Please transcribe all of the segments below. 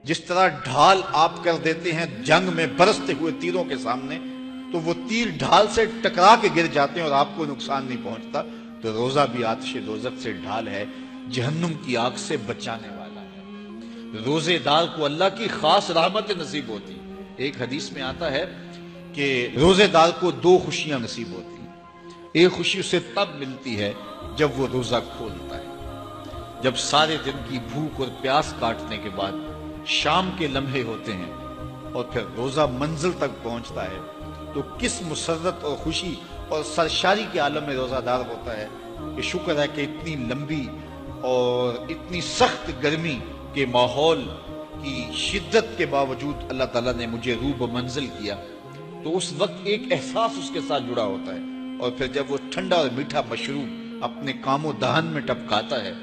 جس طرح ڈھال آپ کر دیتے ہیں جنگ میں برستے ہوئے تیروں کے سامنے، تو وہ تیر ڈھال سے ٹکرا کے گر جاتے ہیں اور آپ کو نقصان نہیں پہنچتا، تو روزہ بھی آتش دوزخ سے ڈھال ہے، جہنم کی آگ سے بچانے والا ہے۔ روزے دار کو اللہ کی خاص رحمت نصیب ہوتی۔ ایک حدیث میں آتا ہے کہ روزے دار کو دو خوشیاں نصیب ہوتی ہیں۔ ایک خوشی اسے تب ملتی ہے جب وہ روزہ کھولتا ہے، جب سارے دن کی بھوک اور پیاس کاٹنے کے بعد شام کے لمحے ہوتے ہیں اور پھر روزہ منزل تک پہنچتا ہے، تو کس مسرت اور خوشی اور سرشاری کے عالم میں روزہ دار ہوتا ہے کہ شکر ہے کہ اتنی لمبی اور اتنی سخت گرمی کے ماحول کی شدت کے باوجود اللہ تعالیٰ نے مجھے روب منزل کیا۔ تو اس وقت ایک احساس اس کے ساتھ جڑا ہوتا ہے، اور پھر جب وہ ٹھنڈا اور میٹھا مشروب اپنے کام و دہن میں ٹپکاتا ہے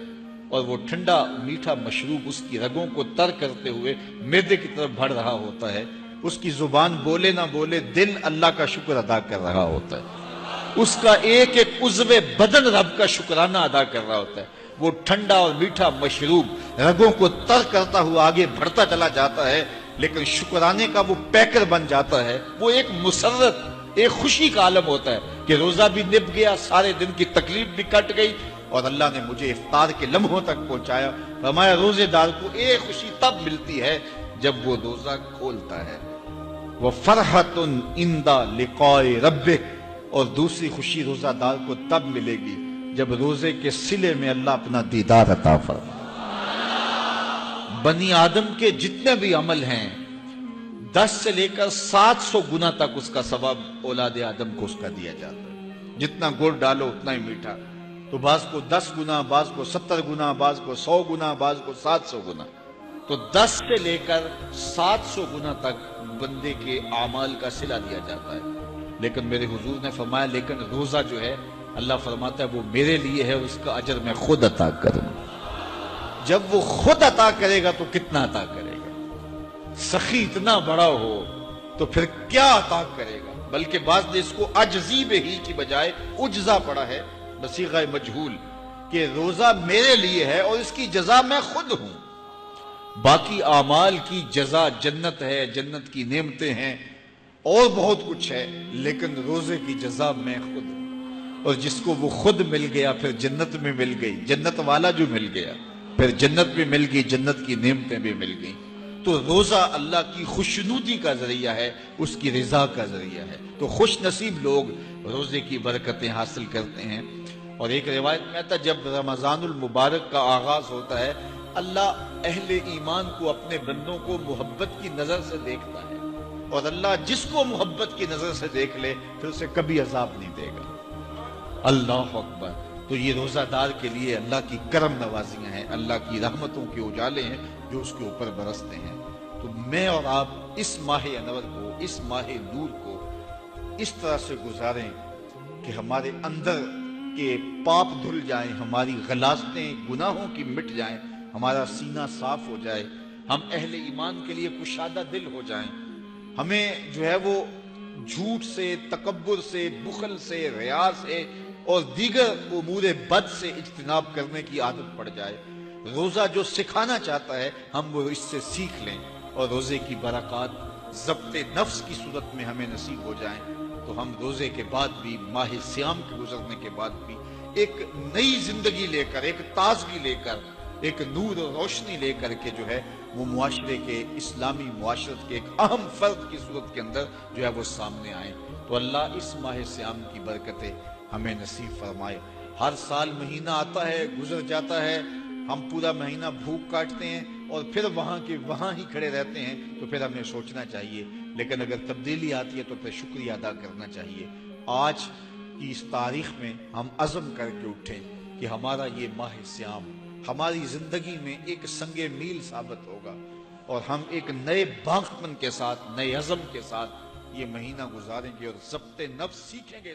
اور وہ ٹھنڈا میٹھا مشروب اس کی رگوں کو تر کرتے ہوئے معدے کی طرف بڑھ رہا ہوتا ہے، اس کی زبان بولے نہ بولے دل اللہ کا شکر ادا کر رہا ہوتا ہے، اس کا ایک ایک عضو بدن رب کا شکرانہ ادا کر رہا ہوتا ہے۔ وہ ٹھنڈا اور میٹھا مشروب رگوں کو تر کرتا ہوا آگے بڑھتا چلا جاتا ہے، لیکن شکرانے کا وہ پیکر بن جاتا ہے۔ وہ ایک مسرت، ایک خوشی کا عالم ہوتا ہے کہ روزہ بھی نب گیا، سارے دن کی تکلیف بھی کٹ گئی، اور اللہ نے مجھے افطار کے لمحوں تک پہنچایا۔ فرمایا روزے دار کو ایک خوشی تب ملتی ہے جب وہ روزہ کھولتا ہے، وَفَرْحَةٌ عِنْدَ لِقَاءِ رَبِّهِ، اور دوسری خوشی روزہ دار کو تب ملے گی جب روزے کے صلے میں اللہ اپنا دیدار عطا فرمائے۔ بنی آدم کے جتنے بھی عمل ہیں 10 سے لے کر 700 گنا تک اس کا ثواب اولاد آدم کو اس کا دیا جاتا ہے۔ جتنا گڑ ڈالو اتنا ہی میٹھا، تو بعض کو 10 گنا، بعض کو 70 گنا، بعض کو 100 گنا، بعض کو 700 گنا، تو 10 سے لے کر 700 گنا تک بندے کے اعمال کا صلہ دیا جاتا ہے۔ لیکن میرے حضور نے فرمایا لیکن روزہ جو ہے اللہ فرماتا ہے وہ میرے لیے ہے، اس کا اجر میں خود عطا کروں۔ جب وہ خود عطا کرے گا تو کتنا عطا کرے گا؟ سخی اتنا بڑا ہو تو پھر کیا عطا کرے گا؟ بلکہ بعض نے اس کو عجزی بہی کی بجائے عجزہ پڑھا ہے بصیغہ مجہول، کہ روزہ میرے لیے ہے اور اس کی جزا میں خود ہوں۔ باقی اعمال کی جزا جنت ہے، جنت کی نعمتیں ہیں اور بہت کچھ ہے، لیکن روزے کی جزا میں خود ہوں۔ اور جس کو وہ خود مل گیا پھر جنت میں مل گئی، جنت والا جو مل گیا پھر جنت بھی مل گئی، جنت کی نعمتیں بھی مل گئیں۔ تو روزہ اللہ کی خوشنودی کا ذریعہ ہے، اس کی رضا کا ذریعہ ہے۔ تو خوش نصیب لوگ روزے کی برکتیں حاصل کرتے ہیں۔ اور ایک روایت میں آتا ہے جب رمضان المبارک کا آغاز ہوتا ہے اللہ اہل ایمان کو، اپنے بندوں کو محبت کی نظر سے دیکھتا ہے، اور اللہ جس کو محبت کی نظر سے دیکھ لے پھر اسے کبھی عذاب نہیں دے گا۔ اللہ اکبر۔ تو یہ روزہ دار کے لیے اللہ کی کرم نوازیاں ہیں، اللہ کی رحمتوں کے اجالے ہیں جو اس کے اوپر برستے ہیں۔ تو میں اور آپ اس ماہ انور کو، اس ماہ نور کو اس طرح سے گزاریں کہ ہمارے اندر کے پاپ دھل جائیں، ہماری غلاظتیں گناہوں کی مٹ جائیں، ہمارا سینہ صاف ہو جائے، ہم اہل ایمان کے لیے کشادہ دل ہو جائیں، ہمیں جو ہے وہ جھوٹ سے، تکبر سے، بخل سے، ریا سے اور دیگر امور بد سے اجتناب کرنے کی عادت پڑ جائے۔ روزہ جو سکھانا چاہتا ہے ہم وہ اس سے سیکھ لیں، اور روزے کی برکات ضبط نفس کی صورت میں ہمیں نصیب ہو جائیں، تو ہم روزے کے بعد بھی، ماہ صیام کے گزرنے کے بعد بھی ایک نئی زندگی لے کر، ایک تازگی لے کر، ایک نور و روشنی لے کر کے جو ہے وہ معاشرے کے، اسلامی معاشرت کے ایک اہم فرد کی صورت کے اندر جو ہے وہ سامنے آئیں۔ تو اللہ اس ماہ صیام کی برکتیں ہمیں نصیب فرمائے۔ ہر سال مہینہ آتا ہے، گزر جاتا ہے، ہم پورا مہینہ بھوک کاٹتے ہیں اور پھر وہاں کے وہاں ہی کھڑے رہتے ہیں، تو پھر ہمیں سوچنا چاہیے، لیکن اگر تبدیلی آتی ہے تو پھر شکریہ ادا کرنا چاہیے۔ آج کی اس تاریخ میں ہم عزم کر کے اٹھیں کہ ہمارا یہ ماہ صیام ہماری زندگی میں ایک سنگ میل ثابت ہوگا، اور ہم ایک نئے باغپن کے ساتھ، نئے عزم کے ساتھ یہ مہینہ گزاریں گے اور ضبط نفس سیکھیں گے۔